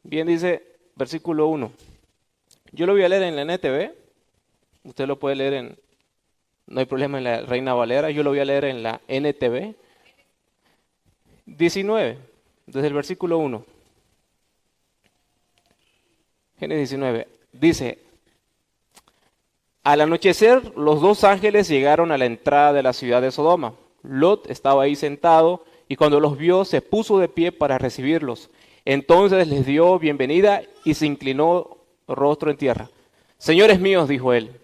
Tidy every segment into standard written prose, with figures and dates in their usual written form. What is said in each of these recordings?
Bien, dice versículo 1. Yo lo voy a leer en la NTV. Usted lo puede leer no hay problema, en la Reina Valera. Yo lo voy a leer en la NTV. 19, desde el versículo 1. Génesis 19. Dice: al anochecer, los dos ángeles llegaron a la entrada de la ciudad de Sodoma. Lot estaba ahí sentado, y cuando los vio, se puso de pie para recibirlos. Entonces les dio bienvenida y se inclinó rostro en tierra. Señores míos, dijo él,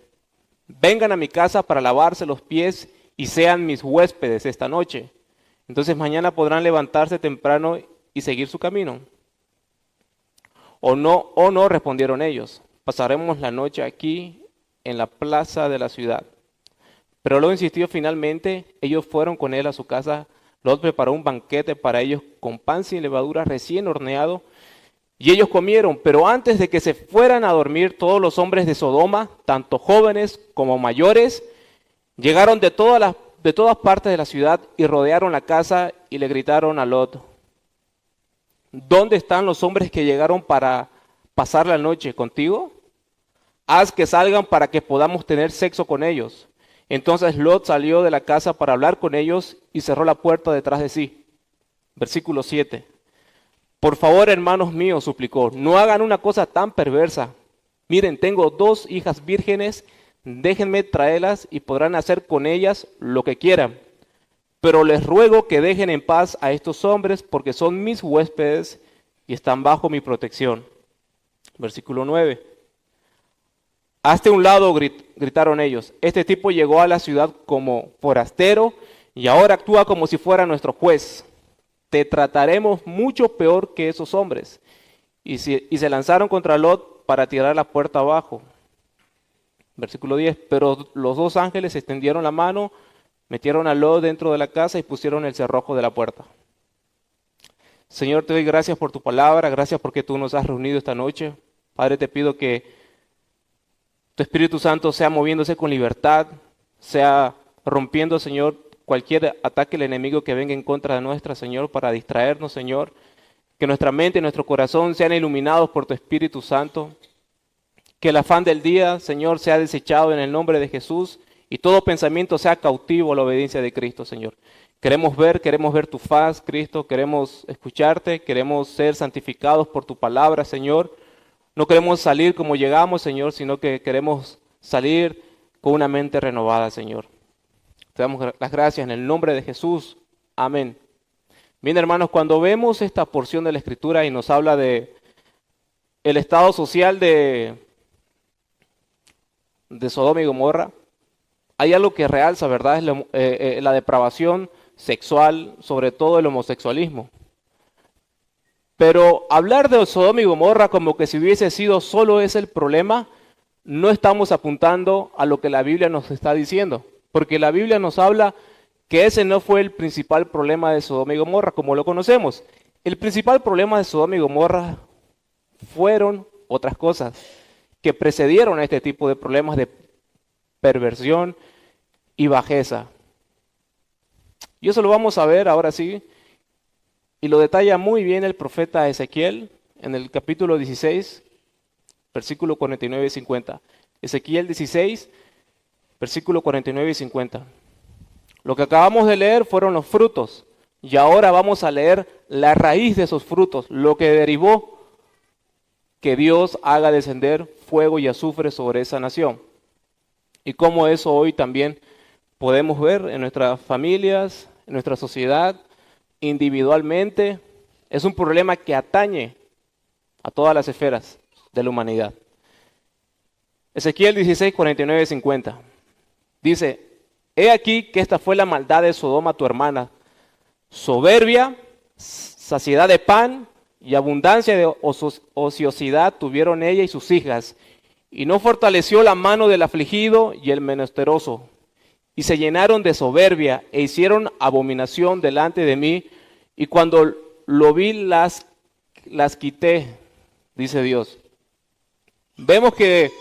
vengan a mi casa para lavarse los pies y sean mis huéspedes esta noche. Entonces mañana podrán levantarse temprano y seguir su camino. O no, respondieron ellos. Pasaremos la noche aquí en la plaza de la ciudad. Pero Lot insistió finalmente. Ellos fueron con él a su casa. Lot preparó un banquete para ellos con pan sin levadura recién horneado. Y ellos comieron, pero antes de que se fueran a dormir, todos los hombres de Sodoma, tanto jóvenes como mayores, llegaron de todas partes de la ciudad y rodearon la casa y le gritaron a Lot: ¿dónde están los hombres que llegaron para pasar la noche contigo? Haz que salgan para que podamos tener sexo con ellos. Entonces Lot salió de la casa para hablar con ellos y cerró la puerta detrás de sí. Versículo 7. Por favor, hermanos míos, suplicó, no hagan una cosa tan perversa. Miren, tengo 2 hijas vírgenes, déjenme traerlas y podrán hacer con ellas lo que quieran. Pero les ruego que dejen en paz a estos hombres porque son mis huéspedes y están bajo mi protección. Versículo 9. Hazte un lado, gritaron ellos. Este tipo llegó a la ciudad como forastero y ahora actúa como si fuera nuestro juez. Te trataremos mucho peor que esos hombres. Y se lanzaron contra Lot para tirar la puerta abajo. Versículo 10. Pero los 2 ángeles extendieron la mano, metieron a Lot dentro de la casa y pusieron el cerrojo de la puerta. Señor, te doy gracias por tu palabra, gracias porque tú nos has reunido esta noche. Padre, te pido que tu Espíritu Santo sea moviéndose con libertad, sea rompiendo, Señor, cualquier ataque del enemigo que venga en contra de nuestra, Señor, para distraernos, Señor. Que nuestra mente y nuestro corazón sean iluminados por tu Espíritu Santo. Que el afán del día, Señor, sea desechado en el nombre de Jesús y todo pensamiento sea cautivo a la obediencia de Cristo, Señor. Queremos ver tu faz, Cristo, queremos escucharte, queremos ser santificados por tu palabra, Señor. No queremos salir como llegamos, Señor, sino que queremos salir con una mente renovada, Señor. Te damos las gracias en el nombre de Jesús. Amén. Bien, hermanos, cuando vemos esta porción de la Escritura y nos habla de el estado social de Sodoma y Gomorra, hay algo que realza, ¿verdad? Es la depravación sexual, sobre todo el homosexualismo. Pero hablar de Sodoma y Gomorra como que si hubiese sido solo ese el problema, no estamos apuntando a lo que la Biblia nos está diciendo. Porque la Biblia nos habla que ese no fue el principal problema de Sodoma y Gomorra, como lo conocemos. El principal problema de Sodoma y Gomorra fueron otras cosas que precedieron a este tipo de problemas de perversión y bajeza. Y eso lo vamos a ver ahora sí, y lo detalla muy bien el profeta Ezequiel en el capítulo 16, versículo 49 y 50. Ezequiel 16, versículo 49 y 50. Lo que acabamos de leer fueron los frutos, y ahora vamos a leer la raíz de esos frutos, lo que derivó que Dios haga descender fuego y azufre sobre esa nación. Y cómo eso hoy también podemos ver en nuestras familias, en nuestra sociedad, individualmente. Es un problema que atañe a todas las esferas de la humanidad. Ezequiel 16, 49 y 50. Dice: he aquí que esta fue la maldad de Sodoma tu hermana, soberbia, saciedad de pan y abundancia de ociosidad tuvieron ella y sus hijas, y no fortaleció la mano del afligido y el menesteroso, y se llenaron de soberbia e hicieron abominación delante de mí, y cuando lo vi las quité, dice Dios. Vemos que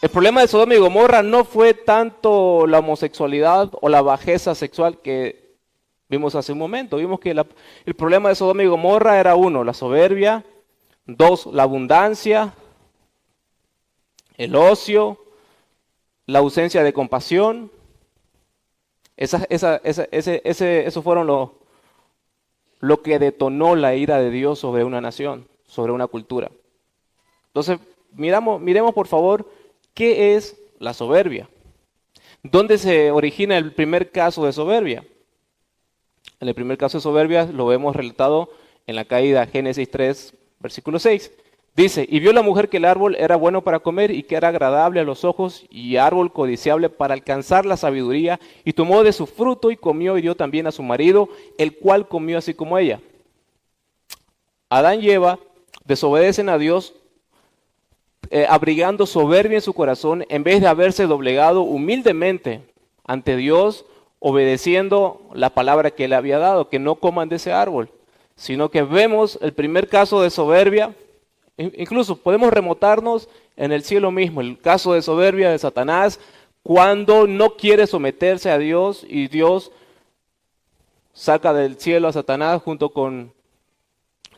el problema de Sodoma y Gomorra no fue tanto la homosexualidad o la bajeza sexual que vimos hace un momento. Vimos que el problema de Sodoma y Gomorra era uno, la soberbia, 2, la abundancia, el ocio, la ausencia de compasión. Eso fueron lo que detonó la ira de Dios sobre una nación, sobre una cultura. Entonces, miremos por favor qué es la soberbia. ¿Dónde se origina el primer caso de soberbia? En el primer caso de soberbia lo vemos relatado en la caída, Génesis 3, versículo 6. Dice, y vio la mujer que el árbol era bueno para comer y que era agradable a los ojos y árbol codiciable para alcanzar la sabiduría, y tomó de su fruto y comió y dio también a su marido, el cual comió así como ella. Adán y Eva desobedecen a Dios, abrigando soberbia en su corazón, en vez de haberse doblegado humildemente ante Dios, obedeciendo la palabra que él había dado, que no coman de ese árbol, sino que vemos el primer caso de soberbia. Incluso podemos remontarnos en el cielo mismo, el caso de soberbia de Satanás, cuando no quiere someterse a Dios y Dios saca del cielo a Satanás junto con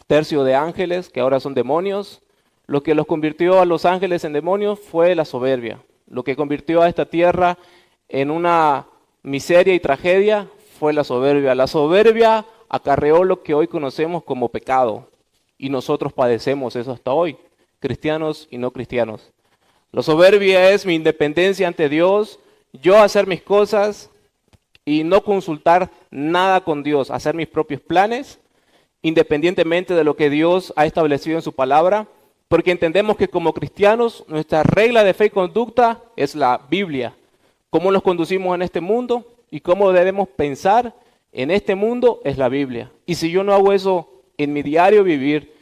tercio de ángeles, que ahora son demonios. Lo que los convirtió a los ángeles en demonios fue la soberbia. Lo que convirtió a esta tierra en una miseria y tragedia fue la soberbia. La soberbia acarreó lo que hoy conocemos como pecado. Y nosotros padecemos eso hasta hoy, cristianos y no cristianos. La soberbia es mi independencia ante Dios, yo hacer mis cosas y no consultar nada con Dios, hacer mis propios planes, independientemente de lo que Dios ha establecido en su palabra, porque entendemos que como cristianos nuestra regla de fe y conducta es la Biblia. Cómo nos conducimos en este mundo y cómo debemos pensar en este mundo es la Biblia. Y si yo no hago eso en mi diario vivir,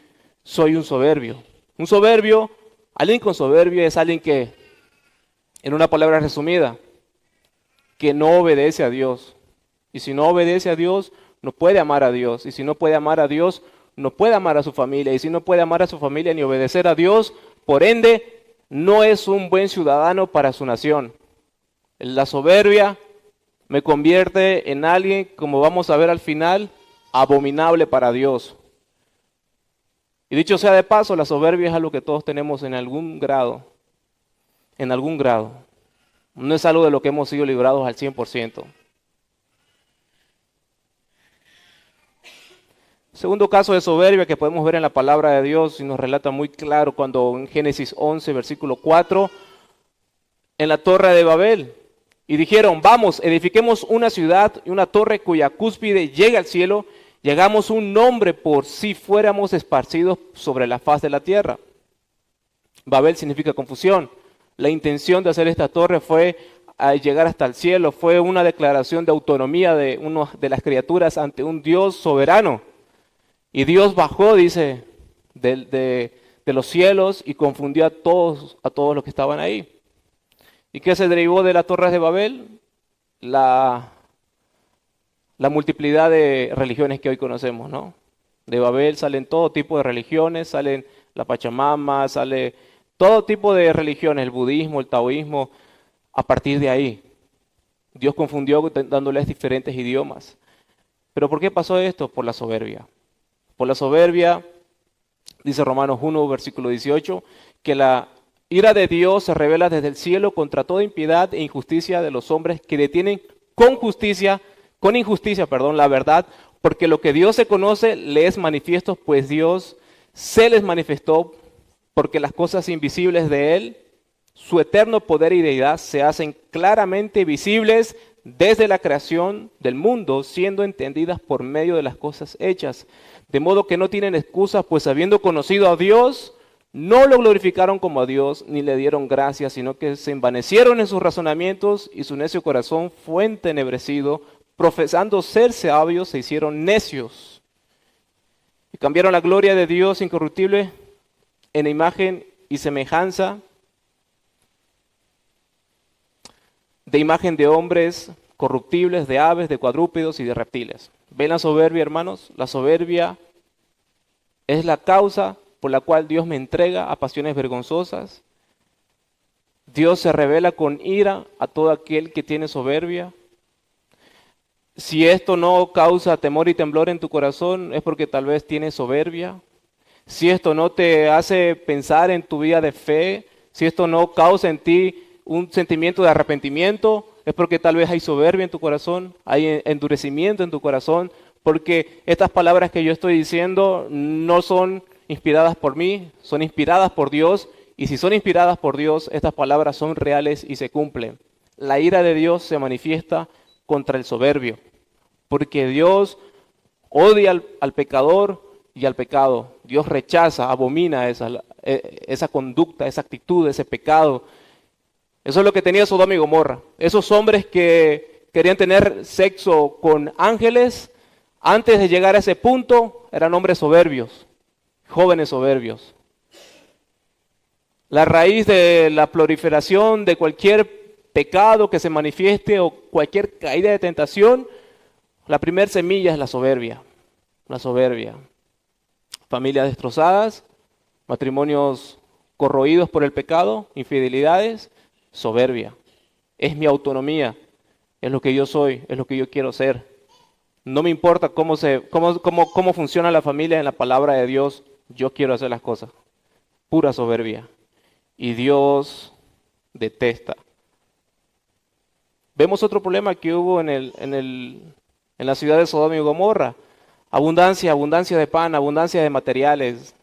soy un soberbio. Un soberbio, alguien con soberbia es alguien que, en una palabra resumida, que no obedece a Dios. Y si no obedece a Dios, no puede amar a Dios. Y si no puede amar a Dios, no puede amar a su familia. Y si no puede amar a su familia ni obedecer a Dios, por ende, no es un buen ciudadano para su nación. La soberbia me convierte en alguien, como vamos a ver al final, abominable para Dios. Y dicho sea de paso, la soberbia es algo que todos tenemos en algún grado. En algún grado. No es algo de lo que hemos sido librados al 100%. Segundo caso de soberbia que podemos ver en la palabra de Dios y nos relata muy claro cuando en Génesis 11, versículo 4, en la torre de Babel. Y dijeron, vamos, edifiquemos una ciudad y una torre cuya cúspide llegue al cielo, y hagamos un nombre por si fuéramos esparcidos sobre la faz de la tierra. Babel significa confusión. La intención de hacer esta torre fue llegar hasta el cielo, fue una declaración de autonomía de una de las criaturas ante un Dios soberano. Y Dios bajó, dice, de los cielos y confundió a todos los que estaban ahí. ¿Y qué se derivó de las torres de Babel? La multiplicidad de religiones que hoy conocemos, ¿no? De Babel salen todo tipo de religiones, salen la Pachamama, sale todo tipo de religiones, el budismo, el taoísmo, a partir de ahí. Dios confundió dándoles diferentes idiomas. ¿Pero por qué pasó esto? Por la soberbia. Por la soberbia, dice Romanos 1, versículo 18, que la ira de Dios se revela desde el cielo contra toda impiedad e injusticia de los hombres que detienen con injusticia, la verdad, porque lo que Dios se conoce le es manifiesto, pues Dios se les manifestó, porque las cosas invisibles de Él, su eterno poder y deidad, se hacen claramente visibles desde la creación del mundo, siendo entendidas por medio de las cosas hechas. De modo que no tienen excusas, pues habiendo conocido a Dios, no lo glorificaron como a Dios, ni le dieron gracias, sino que se envanecieron en sus razonamientos y su necio corazón fue entenebrecido. Profesando ser sabios, se hicieron necios y cambiaron la gloria de Dios incorruptible en imagen y semejanza de imagen de hombres corruptibles, de aves, de cuadrúpedos y de reptiles. ¿Ven la soberbia, hermanos? La soberbia es la causa por la cual Dios me entrega a pasiones vergonzosas. Dios se revela con ira a todo aquel que tiene soberbia. Si esto no causa temor y temblor en tu corazón, es porque tal vez tienes soberbia. si esto no te hace pensar en tu vida de fe, si esto no causa en ti un sentimiento de arrepentimiento, es porque tal vez hay soberbia en tu corazón, hay endurecimiento en tu corazón, porque estas palabras que yo estoy diciendo no son inspiradas por mí, son inspiradas por Dios, y si son inspiradas por Dios, estas palabras son reales y se cumplen. La ira de Dios se manifiesta contra el soberbio, porque Dios odia al pecador y al pecado. Dios rechaza, abomina esa conducta, esa actitud, ese pecado. Eso es lo que tenía Sodoma y Gomorra. Esos hombres que querían tener sexo con ángeles, antes de llegar a ese punto, eran hombres soberbios, jóvenes soberbios. La raíz de la proliferación de cualquier pecado que se manifieste o cualquier caída de tentación, la primer semilla es la soberbia. La soberbia. Familias destrozadas, matrimonios corroídos por el pecado, infidelidades, soberbia. Es mi autonomía, es lo que yo soy, es lo que yo quiero ser. No me importa cómo funciona la familia en la palabra de Dios, yo quiero hacer las cosas. Pura soberbia. Y Dios detesta. Vemos otro problema que hubo en la ciudad de Sodoma y Gomorra. Abundancia de pan, abundancia de materiales.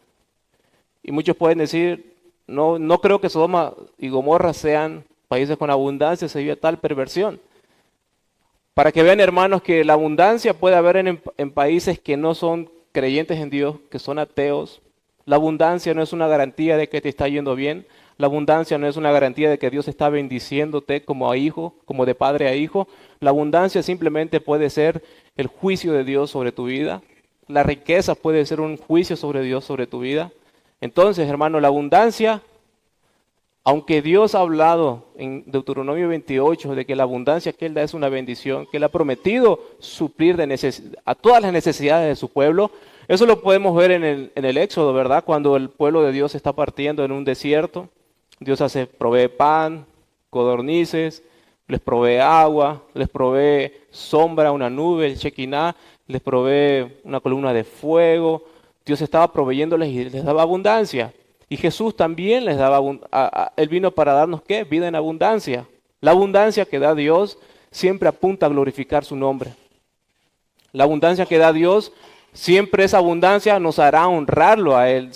Y muchos pueden decir, no creo que Sodoma y Gomorra sean países con abundancia, se vive tal perversión. Para que vean, hermanos, que la abundancia puede haber en países que no son creyentes en Dios, que son ateos. La abundancia no es una garantía de que te está yendo bien. La abundancia no es una garantía de que Dios está bendiciéndote como a hijo, como de padre a hijo. La abundancia simplemente puede ser el juicio de Dios sobre tu vida. La riqueza puede ser un juicio sobre Dios sobre tu vida. Entonces, hermano, la abundancia, aunque Dios ha hablado en Deuteronomio 28 de que la abundancia que Él da es una bendición, que Él ha prometido suplir a todas las necesidades de su pueblo, eso lo podemos ver en el Éxodo, ¿verdad? Cuando el pueblo de Dios está partiendo en un desierto, Dios provee pan, codornices, les provee agua, les provee sombra, una nube, el Shekinah, les provee una columna de fuego. Dios estaba proveyéndoles y les daba abundancia. Y Jesús también les daba, Él vino para darnos ¿qué? Vida en abundancia. La abundancia que da Dios siempre apunta a glorificar su nombre. La abundancia que da Dios, siempre esa abundancia nos hará honrarlo a Él.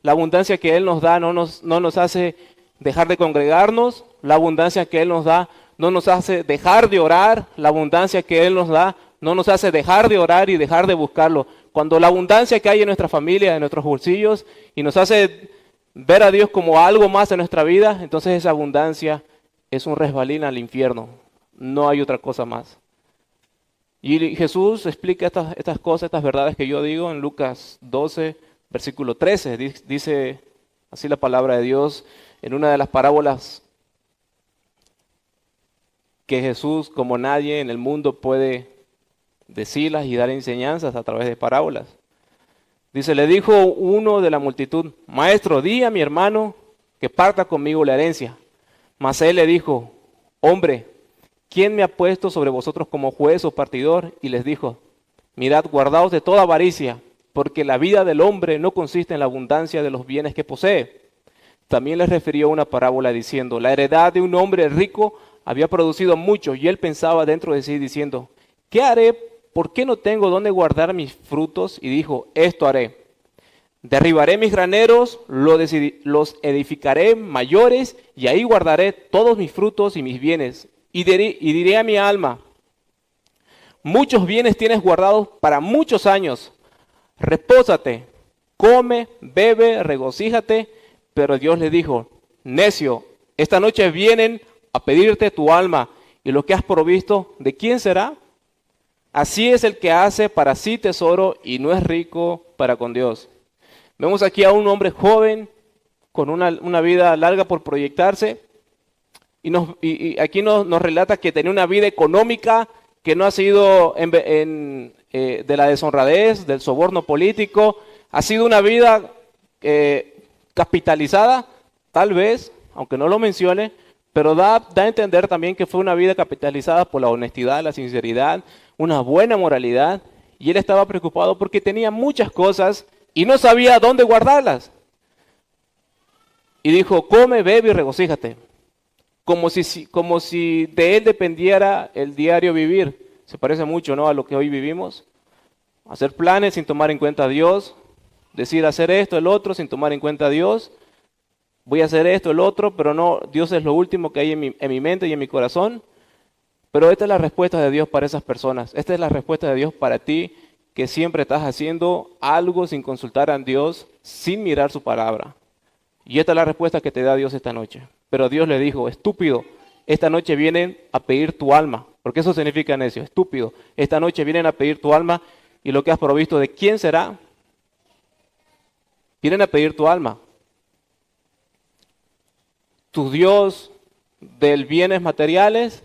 La abundancia que Él nos da no nos hace dejar de congregarnos. La abundancia que Él nos da no nos hace dejar de orar. La abundancia que Él nos da no nos hace dejar de orar y dejar de buscarlo. Cuando la abundancia que hay en nuestra familia, en nuestros bolsillos, y nos hace ver a Dios como algo más en nuestra vida, entonces esa abundancia es un resbalín al infierno. No hay otra cosa más. Y Jesús explica estas cosas, estas verdades que yo digo en Lucas 12, versículo 13. Dice así la palabra de Dios en una de las parábolas que Jesús, como nadie en el mundo, puede decirlas y dar enseñanzas a través de parábolas. Dice, le dijo uno de la multitud, maestro, di a mi hermano que parta conmigo la herencia. Mas él le dijo, hombre, ¿quién me ha puesto sobre vosotros como juez o partidor? Y les dijo, mirad, guardaos de toda avaricia, porque la vida del hombre no consiste en la abundancia de los bienes que posee. También les refirió una parábola diciendo, la heredad de un hombre rico había producido mucho, y él pensaba dentro de sí diciendo, ¿qué haré? ¿Por qué no tengo dónde guardar mis frutos? Y dijo, esto haré. Derribaré mis graneros, los edificaré mayores, y ahí guardaré todos mis frutos y mis bienes. Y diré a mi alma, muchos bienes tienes guardados para muchos años. Repósate, come, bebe, regocíjate. Pero Dios le dijo, necio, esta noche vienen a pedirte tu alma, y lo que has provisto, ¿de quién será? Así es el que hace para sí tesoro y no es rico para con Dios. Vemos aquí a un hombre joven con una vida larga por proyectarse y aquí nos relata que tenía una vida económica que no ha sido de la deshonradez, del soborno político, ha sido una vida capitalizada, tal vez, aunque no lo mencione, pero da a entender también que fue una vida capitalizada por la honestidad, la sinceridad, una buena moralidad, y él estaba preocupado porque tenía muchas cosas y no sabía dónde guardarlas. Y dijo, come, bebe y regocíjate. Como si de él dependiera el diario vivir. Se parece mucho, ¿no?, a lo que hoy vivimos. Hacer planes sin tomar en cuenta a Dios. Decir hacer esto, el otro, sin tomar en cuenta a Dios. Voy a hacer esto, el otro, pero no, Dios es lo último que hay en mi mente y en mi corazón. Pero esta es la respuesta de Dios para esas personas. Esta es la respuesta de Dios para ti, que siempre estás haciendo algo sin consultar a Dios, sin mirar su palabra. Y esta es la respuesta que te da Dios esta noche. Pero Dios le dijo, estúpido, esta noche vienen a pedir tu alma. Porque eso significa necio, estúpido. Esta noche vienen a pedir tu alma y lo que has provisto, ¿de quién será? Vienen a pedir tu alma. Tu Dios del bienes materiales,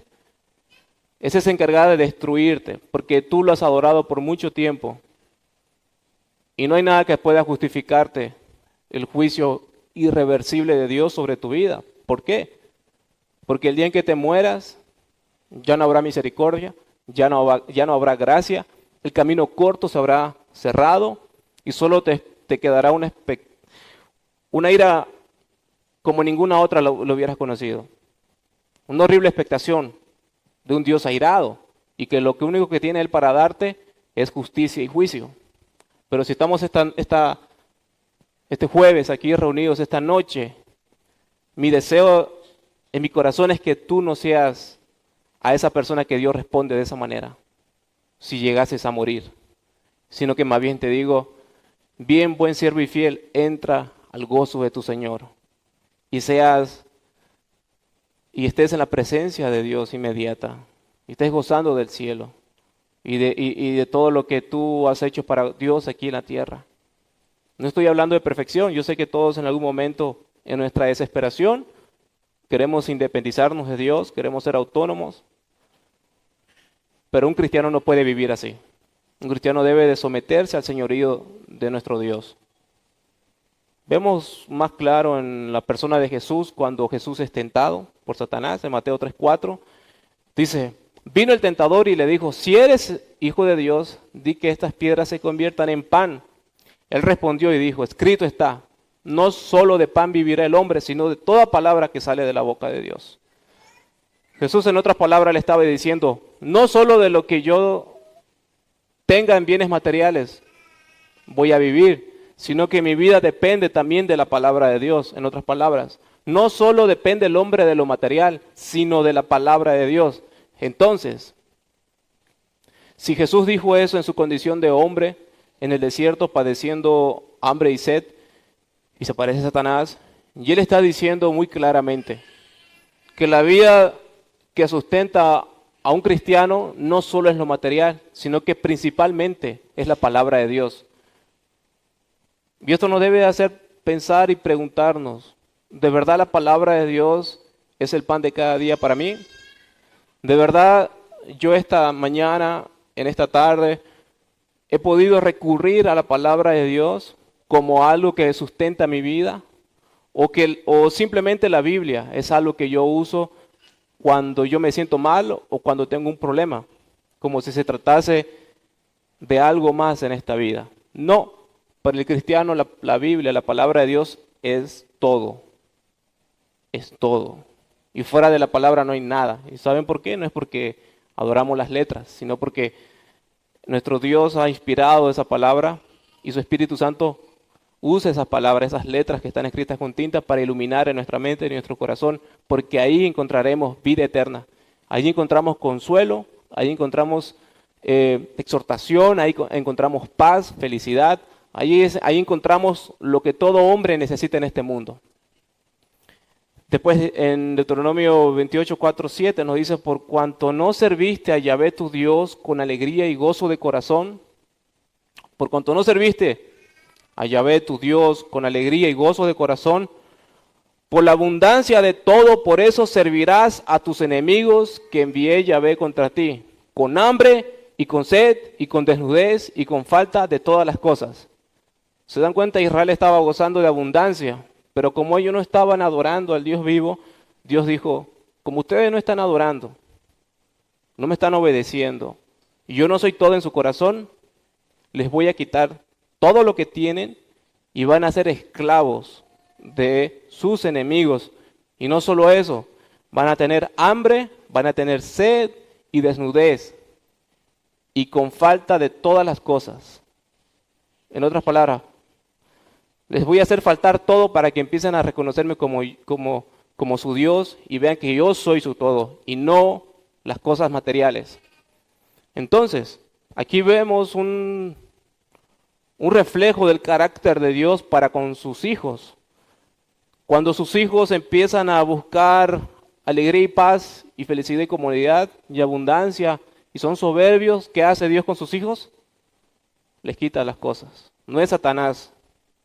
ese es encargado de destruirte, porque tú lo has adorado por mucho tiempo. Y no hay nada que pueda justificarte el juicio irreversible de Dios sobre tu vida. ¿Por qué? Porque el día en que te mueras, ya no habrá misericordia, ya no habrá gracia, el camino corto se habrá cerrado y solo te quedará una ira como ninguna otra lo hubieras conocido. Una horrible expectación de un Dios airado y que lo único que tiene Él para darte es justicia y juicio. Pero si estamos este jueves aquí reunidos, esta noche, mi deseo en mi corazón es que tú no seas a esa persona que Dios responde de esa manera, si llegases a morir, sino que más bien te digo, bien, buen siervo y fiel, entra al gozo de tu Señor y estés en la presencia de Dios inmediata, y estés gozando del cielo y de todo lo que tú has hecho para Dios aquí en la tierra. No estoy hablando de perfección, yo sé que todos en algún momento en nuestra desesperación queremos independizarnos de Dios, queremos ser autónomos, pero un cristiano no puede vivir así. Un cristiano debe de someterse al señorío de nuestro Dios. Vemos más claro en la persona de Jesús cuando Jesús es tentado por Satanás, en Mateo 3:4. Dice, vino el tentador y le dijo, si eres hijo de Dios, di que estas piedras se conviertan en pan. Él respondió y dijo, escrito está, no solo de pan vivirá el hombre, sino de toda palabra que sale de la boca de Dios. Jesús en otras palabras le estaba diciendo, no solo de lo que yo tenga en bienes materiales voy a vivir, sino que mi vida depende también de la palabra de Dios. En otras palabras, no solo depende el hombre de lo material, sino de la palabra de Dios. Entonces, si Jesús dijo eso en su condición de hombre, en el desierto, padeciendo hambre y sed, y se parece a Satanás, y él está diciendo muy claramente que la vida que sustenta a un cristiano no solo es lo material, sino que principalmente es la palabra de Dios. Y esto nos debe hacer pensar y preguntarnos, ¿de verdad la palabra de Dios es el pan de cada día para mí? ¿De verdad yo esta mañana, en esta tarde, he podido recurrir a la palabra de Dios como algo que sustenta mi vida? ¿O simplemente la Biblia es algo que yo uso cuando yo me siento mal o cuando tengo un problema? Como si se tratase de algo más en esta vida. No. Para el cristiano la Biblia, la palabra de Dios es todo. Es todo. Y fuera de la palabra no hay nada. ¿Y saben por qué? No es porque adoramos las letras, sino porque nuestro Dios ha inspirado esa palabra y su Espíritu Santo usa esas palabras, esas letras que están escritas con tinta para iluminar en nuestra mente y en nuestro corazón, porque ahí encontraremos vida eterna. Ahí encontramos consuelo, ahí encontramos exhortación, ahí encontramos paz, felicidad. Ahí encontramos lo que todo hombre necesita en este mundo. Después en Deuteronomio 28:4-7 nos dice, por cuanto no serviste a Yahvé tu Dios con alegría y gozo de corazón, por cuanto no serviste a Yahvé tu Dios con alegría y gozo de corazón, por la abundancia de todo, por eso servirás a tus enemigos que envié Yahvé contra ti, con hambre y con sed y con desnudez y con falta de todas las cosas. Se dan cuenta, Israel estaba gozando de abundancia, pero como ellos no estaban adorando al Dios vivo, Dios dijo, como ustedes no están adorando, no me están obedeciendo, y yo no soy todo en su corazón, les voy a quitar todo lo que tienen y van a ser esclavos de sus enemigos. Y no solo eso, van a tener hambre, van a tener sed y desnudez y con falta de todas las cosas. En otras palabras, les voy a hacer faltar todo para que empiecen a reconocerme como su Dios y vean que yo soy su todo y no las cosas materiales. Entonces, aquí vemos un reflejo del carácter de Dios para con sus hijos. Cuando sus hijos empiezan a buscar alegría y paz y felicidad y comodidad y abundancia y son soberbios, ¿qué hace Dios con sus hijos? Les quita las cosas. No es Satanás,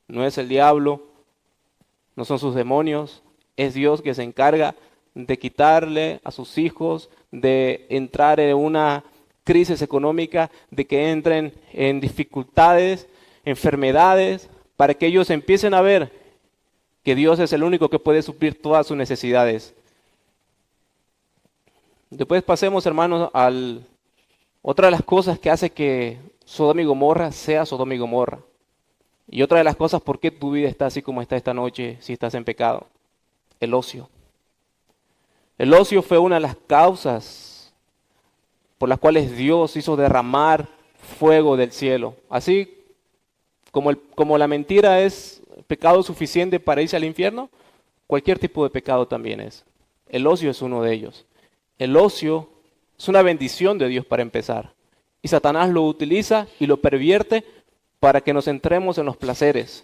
no es el diablo, no son sus demonios, es Dios que se encarga de quitarle a sus hijos, de entrar en una crisis económica, de que entren en dificultades, enfermedades, para que ellos empiecen a ver que Dios es el único que puede suplir todas sus necesidades. Después pasemos, hermanos, otra de las cosas que hace que Sodoma y Gomorra sea Sodoma y Gomorra. Y otra de las cosas por qué tu vida está así como está esta noche si estás en pecado. El ocio. El ocio fue una de las causas por las cuales Dios hizo derramar fuego del cielo. Así como la mentira es pecado suficiente para irse al infierno, cualquier tipo de pecado también es. El ocio es uno de ellos. El ocio es una bendición de Dios para empezar. Y Satanás lo utiliza y lo pervierte para que nos centremos en los placeres.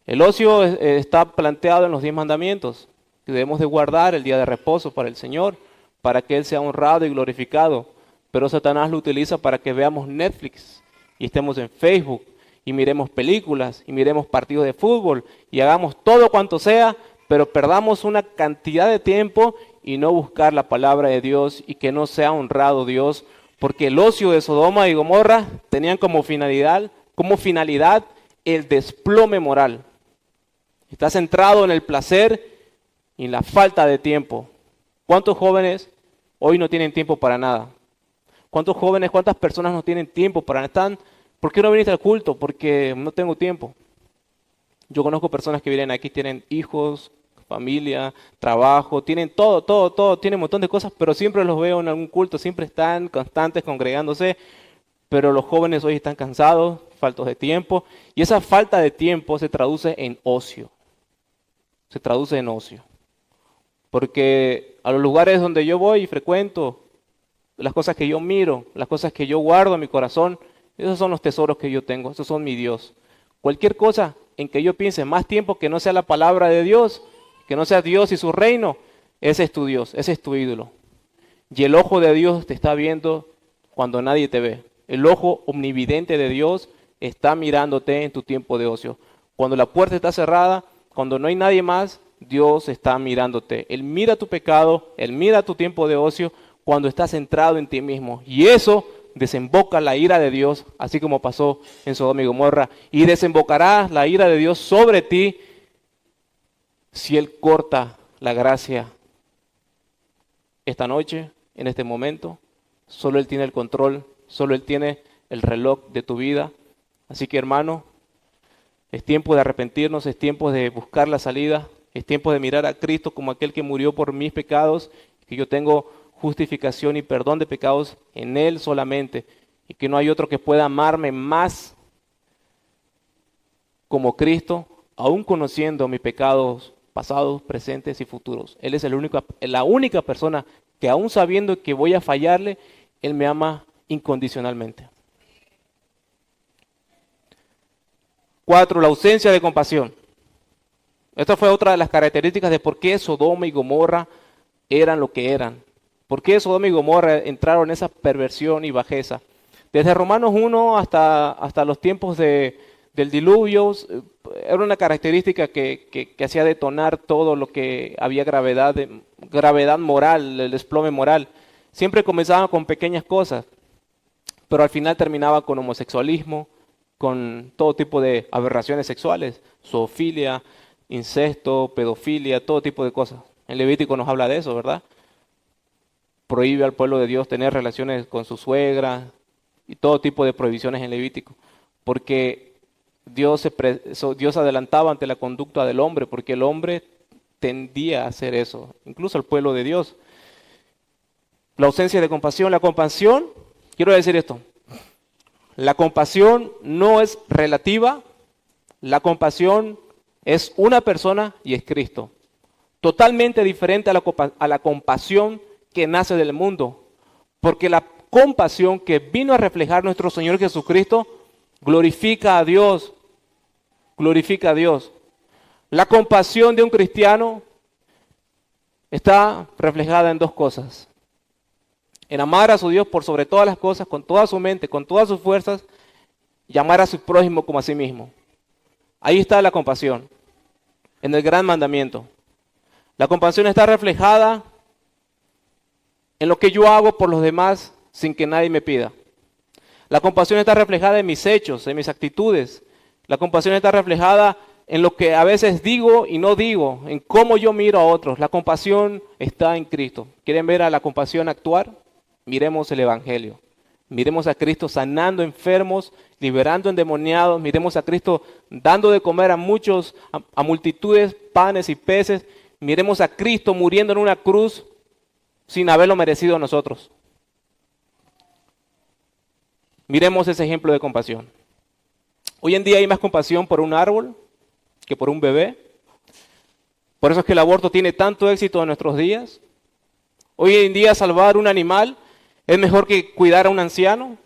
El ocio está planteado en los 10 mandamientos, que debemos de guardar el día de reposo para el Señor, para que Él sea honrado y glorificado. Pero Satanás lo utiliza para que veamos Netflix y estemos en Facebook y miremos películas y miremos partidos de fútbol y hagamos todo cuanto sea, pero perdamos una cantidad de tiempo y no buscar la palabra de Dios y que no sea honrado Dios, porque el ocio de Sodoma y Gomorra tenían como finalidad el desplome moral. Está centrado en el placer y en la falta de tiempo. ¿Cuántos jóvenes hoy no tienen tiempo para nada? ¿Cuántos jóvenes, cuántas personas no tienen tiempo para nada? ¿Por qué no viniste al culto? Porque no tengo tiempo. Yo conozco personas que vienen aquí, tienen hijos, familia, trabajo, tienen todo, tienen un montón de cosas, pero siempre los veo en algún culto, siempre están constantes congregándose, pero los jóvenes hoy están cansados, faltos de tiempo, y esa falta de tiempo se traduce en ocio. Se traduce en ocio. Porque a los lugares donde yo voy y frecuento, las cosas que yo miro, las cosas que yo guardo en mi corazón, esos son los tesoros que yo tengo, esos son mi Dios. Cualquier cosa en que yo piense más tiempo que no sea la palabra de Dios, que no sea Dios y su reino, ese es tu Dios, ese es tu ídolo. Y el ojo de Dios te está viendo cuando nadie te ve. El ojo omnividente de Dios está mirándote en tu tiempo de ocio. Cuando la puerta está cerrada, cuando no hay nadie más, Dios está mirándote. Él mira tu pecado, Él mira tu tiempo de ocio cuando estás centrado en ti mismo. Y eso desemboca la ira de Dios, así como pasó en Sodoma y Gomorra. Y desembocará la ira de Dios sobre ti si Él corta la gracia esta noche, en este momento. Solo Él tiene el control, solo Él tiene el reloj de tu vida. Así que, hermano, es tiempo de arrepentirnos, es tiempo de buscar la salida, es tiempo de mirar a Cristo como aquel que murió por mis pecados, que yo tengo justificación y perdón de pecados en Él solamente, y que no hay otro que pueda amarme más como Cristo, aún conociendo mis pecados pasados, presentes y futuros. Él es la única persona que aún sabiendo que voy a fallarle, Él me ama incondicionalmente. 4. La ausencia de compasión. Esta fue otra de las características de por qué Sodoma y Gomorra eran lo que eran. ¿Por qué Sodoma y Gomorra entraron en esa perversión y bajeza? Desde Romanos 1 hasta los tiempos del diluvio, era una característica que hacía detonar todo lo que había gravedad moral, el desplome moral. Siempre comenzaba con pequeñas cosas, pero al final terminaba con homosexualismo, con todo tipo de aberraciones sexuales, zoofilia, incesto, pedofilia, todo tipo de cosas. En Levítico nos habla de eso, ¿verdad? Prohíbe al pueblo de Dios tener relaciones con su suegra y todo tipo de prohibiciones en Levítico. Porque Dios adelantaba ante la conducta del hombre, porque el hombre tendía a hacer eso, incluso el pueblo de Dios. La ausencia de compasión. La compasión, quiero decir esto, la compasión no es relativa, la compasión es una persona y es Cristo. Totalmente diferente a la compasión que nace del mundo, porque la compasión que vino a reflejar nuestro Señor Jesucristo glorifica a Dios, glorifica a Dios. La compasión de un cristiano está reflejada en dos cosas: en amar a su Dios por sobre todas las cosas, con toda su mente, con todas sus fuerzas, y amar a su prójimo como a sí mismo. Ahí está la compasión, en el gran mandamiento. La compasión está reflejada en lo que yo hago por los demás sin que nadie me pida. La compasión está reflejada en mis hechos, en mis actitudes. La compasión está reflejada en lo que a veces digo y no digo, en cómo yo miro a otros. La compasión está en Cristo. ¿Quieren ver a la compasión actuar? Miremos el Evangelio. Miremos a Cristo sanando enfermos, liberando endemoniados. Miremos a Cristo dando de comer a muchos, a multitudes, panes y peces. Miremos a Cristo muriendo en una cruz sin haberlo merecido a nosotros. Miremos ese ejemplo de compasión. Hoy en día hay más compasión por un árbol que por un bebé. Por eso es que el aborto tiene tanto éxito en nuestros días. Hoy en día salvar un animal es mejor que cuidar a un anciano.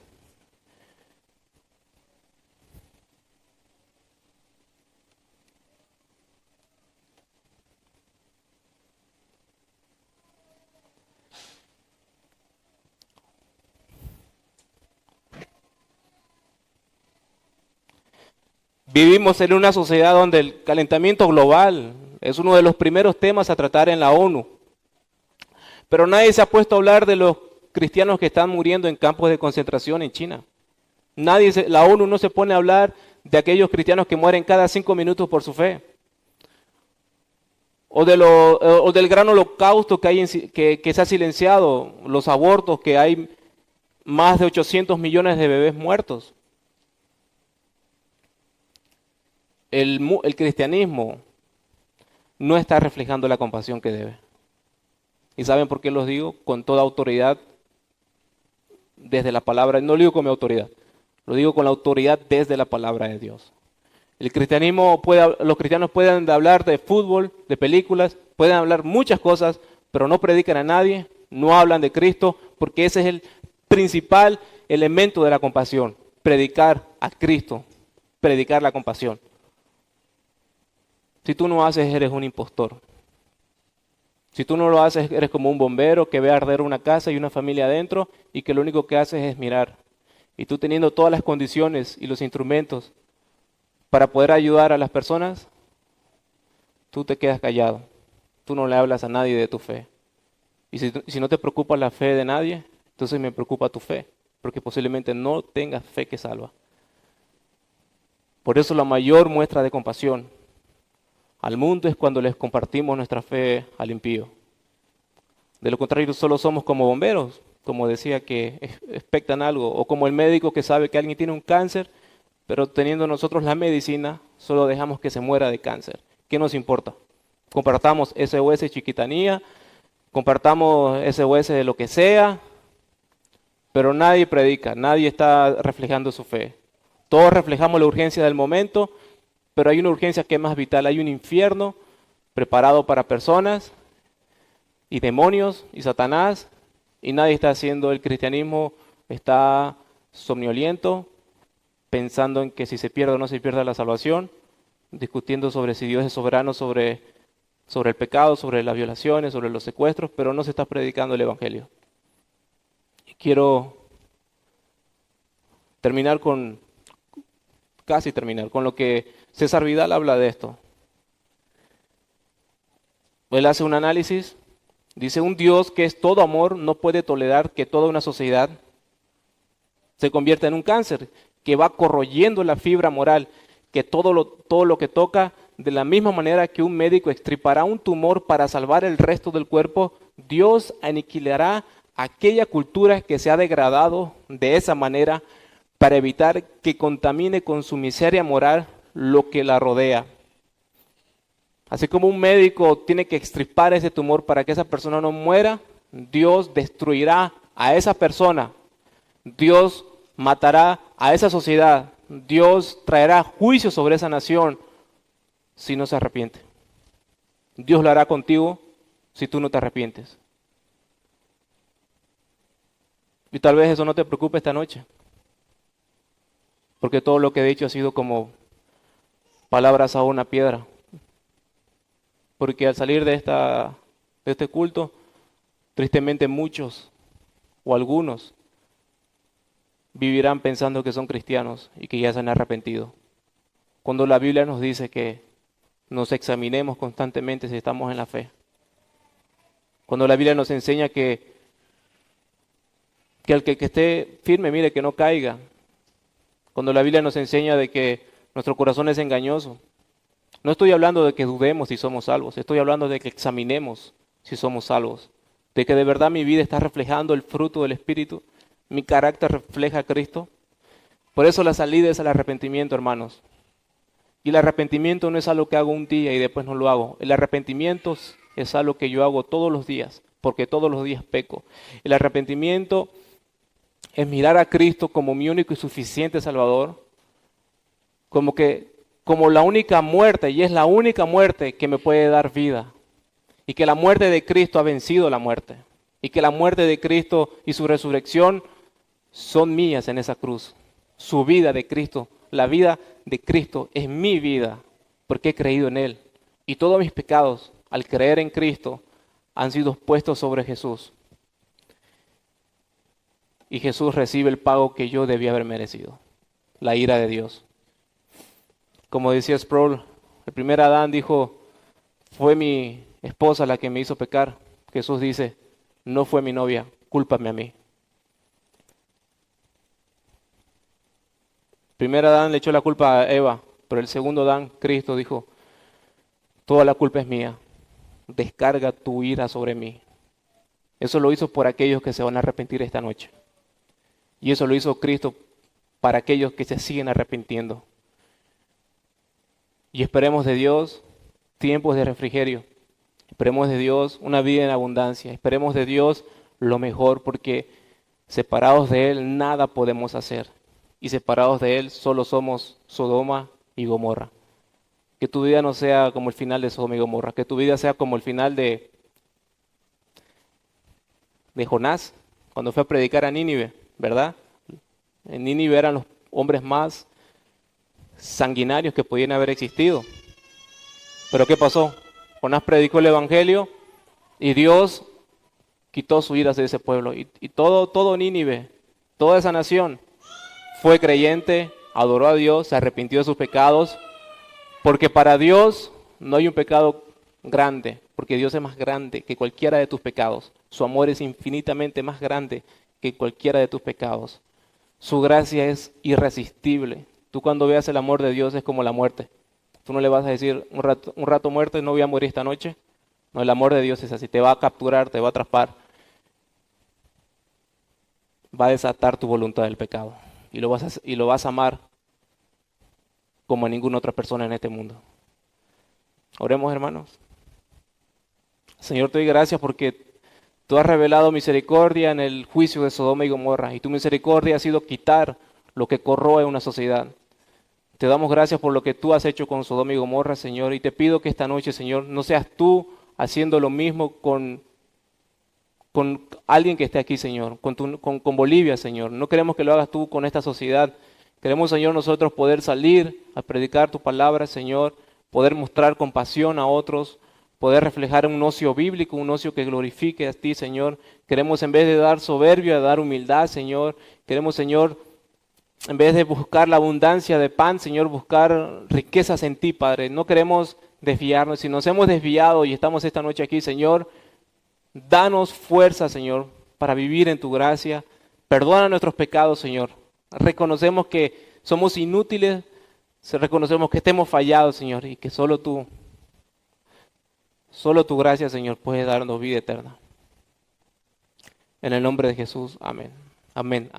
Vivimos en una sociedad donde el calentamiento global es uno de los primeros temas a tratar en la ONU. Pero nadie se ha puesto a hablar de los cristianos que están muriendo en campos de concentración en China. La ONU no se pone a hablar de aquellos cristianos que mueren cada 5 minutos por su fe. O del gran holocausto que se ha silenciado, los abortos, que hay más de 800 millones de bebés muertos. El cristianismo no está reflejando la compasión que debe. ¿Y saben por qué los digo? Con toda autoridad, desde la palabra, no lo digo con mi autoridad, lo digo con la autoridad desde la palabra de Dios. Los cristianos pueden hablar de fútbol, de películas, pueden hablar muchas cosas, pero no predican a nadie, no hablan de Cristo, porque ese es el principal elemento de la compasión, predicar a Cristo, predicar la compasión. Si tú no haces, eres un impostor. Si tú no lo haces, eres como un bombero que ve arder una casa y una familia adentro y que lo único que haces es mirar. Y tú teniendo todas las condiciones y los instrumentos para poder ayudar a las personas, tú te quedas callado. Tú no le hablas a nadie de tu fe. Y si no te preocupa la fe de nadie, entonces me preocupa tu fe, porque posiblemente no tengas fe que salva. Por eso la mayor muestra de compasión al mundo es cuando les compartimos nuestra fe al impío. De lo contrario, solo somos como bomberos, como decía, que expectan algo, o como el médico que sabe que alguien tiene un cáncer, pero teniendo nosotros la medicina, solo dejamos que se muera de cáncer. ¿Qué nos importa? Compartamos SOS Chiquitanía, compartamos SOS de lo que sea, pero nadie predica, nadie está reflejando su fe. Todos reflejamos la urgencia del momento, pero hay una urgencia que es más vital. Hay un infierno preparado para personas y demonios y Satanás, y nadie está haciendo. El cristianismo está somnoliento, pensando en que si se pierde o no se pierde la salvación, discutiendo sobre si Dios es soberano sobre el pecado, sobre las violaciones, sobre los secuestros, pero no se está predicando el Evangelio. Quiero casi terminar con lo que César Vidal habla de esto. Él hace un análisis, dice: un Dios que es todo amor no puede tolerar que toda una sociedad se convierta en un cáncer, que va corroyendo la fibra moral, que todo lo que toca, de la misma manera que un médico extirpará un tumor para salvar el resto del cuerpo, Dios aniquilará aquella cultura que se ha degradado de esa manera para evitar que contamine con su miseria moral lo que la rodea. Así como un médico tiene que extirpar ese tumor para que esa persona no muera, Dios destruirá a esa persona. Dios matará a esa sociedad. Dios traerá juicio sobre esa nación si no se arrepiente. Dios lo hará contigo si tú no te arrepientes. Y tal vez eso no te preocupe esta noche, porque todo lo que he dicho ha sido como palabras a una piedra. Porque al salir de este culto, tristemente muchos o algunos vivirán pensando que son cristianos y que ya se han arrepentido. Cuando la Biblia nos dice que nos examinemos constantemente si estamos en la fe. Cuando la Biblia nos enseña que el que esté firme, mire, que no caiga. Cuando la Biblia nos enseña de que nuestro corazón es engañoso. No estoy hablando de que dudemos si somos salvos, estoy hablando de que examinemos si somos salvos. De que de verdad mi vida está reflejando el fruto del Espíritu, mi carácter refleja a Cristo. Por eso la salida es el arrepentimiento, hermanos. Y el arrepentimiento no es algo que hago un día y después no lo hago. El arrepentimiento es algo que yo hago todos los días, porque todos los días peco. El arrepentimiento es mirar a Cristo como mi único y suficiente Salvador, como la única muerte, y es la única muerte que me puede dar vida. Y que la muerte de Cristo ha vencido la muerte. Y que la muerte de Cristo y su resurrección son mías en esa cruz. Su vida de Cristo, la vida de Cristo es mi vida, porque he creído en Él. Y todos mis pecados, al creer en Cristo, han sido puestos sobre Jesús. Y Jesús recibe el pago que yo debía haber merecido, la ira de Dios. Como decía Sproul, el primer Adán dijo, fue mi esposa la que me hizo pecar. Jesús dice, no fue mi novia, cúlpame a mí. El primer Adán le echó la culpa a Eva, pero el segundo Adán, Cristo, dijo, toda la culpa es mía, descarga tu ira sobre mí. Eso lo hizo por aquellos que se van a arrepentir esta noche. Y eso lo hizo Cristo para aquellos que se siguen arrepintiendo. Y esperemos de Dios tiempos de refrigerio. Esperemos de Dios una vida en abundancia. Esperemos de Dios lo mejor, porque separados de Él nada podemos hacer. Y separados de Él solo somos Sodoma y Gomorra. Que tu vida no sea como el final de Sodoma y Gomorra. Que tu vida sea como el final de Jonás, cuando fue a predicar a Nínive, ¿verdad? En Nínive eran los hombres más sanguinarios que podían haber existido. Pero ¿qué pasó? Jonás predicó el Evangelio y Dios quitó su ira de ese pueblo. Y todo Nínive, toda esa nación, fue creyente, adoró a Dios, se arrepintió de sus pecados, porque para Dios no hay un pecado grande, porque Dios es más grande que cualquiera de tus pecados. Su amor es infinitamente más grande que cualquiera de tus pecados. Su gracia es irresistible. Tú cuando veas el amor de Dios es como la muerte. Tú no le vas a decir un rato muerte, no voy a morir esta noche. No, el amor de Dios es así, te va a capturar, te va a atrapar. Va a desatar tu voluntad del pecado. Y lo vas a amar como a ninguna otra persona en este mundo. Oremos, hermanos. Señor, te doy gracias porque tú has revelado misericordia en el juicio de Sodoma y Gomorra. Y tu misericordia ha sido quitar lo que corroe una sociedad. Te damos gracias por lo que tú has hecho con Sodoma y Gomorra, Señor. Y te pido que esta noche, Señor, no seas tú haciendo lo mismo con alguien que esté aquí, Señor, con Bolivia, Señor. No queremos que lo hagas tú con esta sociedad. Queremos, Señor, nosotros poder salir a predicar tu palabra, Señor, poder mostrar compasión a otros, poder reflejar un ocio bíblico, un ocio que glorifique a ti, Señor. Queremos, en vez de dar soberbia, dar humildad, Señor. Queremos, Señor, en vez de buscar la abundancia de pan, Señor, buscar riquezas en ti, Padre. No queremos desviarnos. Si nos hemos desviado y estamos esta noche aquí, Señor, danos fuerza, Señor, para vivir en tu gracia. Perdona nuestros pecados, Señor. Reconocemos que somos inútiles, reconocemos que estemos fallados, Señor, y que solo tu gracia, Señor, puede darnos vida eterna. En el nombre de Jesús, amén. Amén.